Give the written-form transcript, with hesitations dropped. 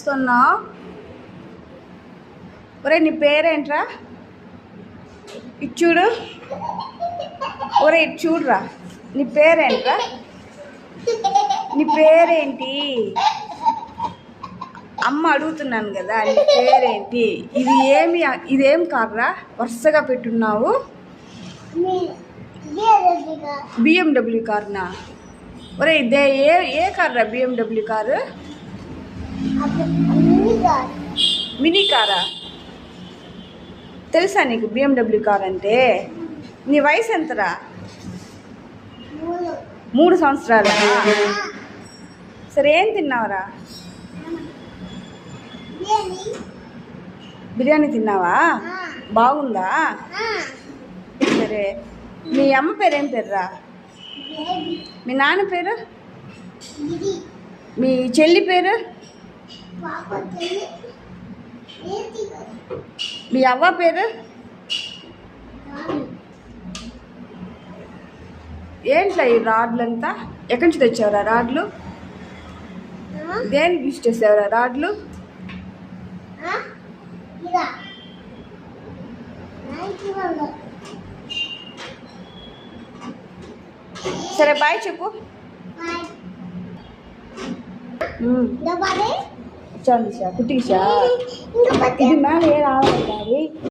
చేస్తున్నావు? ఒరే నీ పేరేంట్రా? ఇటు చూడు. ఒరే ఇటు చూడురా. నీ పేరేంట్రా? నీ పేరేంటి? అమ్మ అడుగుతున్నాను కదా, నీ పేరేంటి? ఇదేం కార్రా వరుసగా పెట్టున్నావు? బిఎండబ్ల్యూ కార్నా? ఒరే ఇదే ఏ కార్రా బిఎండబ్ల్యూ కారు? మినీ కారా? తెలుసా నీకు బిఎండబ్ల్యూ కార్ అంటే? నీ వయసు ఎంతరా? 3 సంవత్సరాలా? సరే ఏం తిన్నావురా? బిర్యానీ తిన్నావా? బాగుందా? సరే మీ అమ్మ పేరు ఏం పేరురా? మీ నాన్న పేరు? మీ చెల్లి పేరు? మీ అవ్వ పేరు? ఏంట్లా ఈ రాడ్లంతా? ఎక్కడి నుంచి తెచ్చావురా రాడ్లు? దేనికి యూజ్ చేసావురా రాడ్లు? సరే బాయ్ చెప్పు. చాలు కుట్టించా ఇది మేళ ఏ రావాలి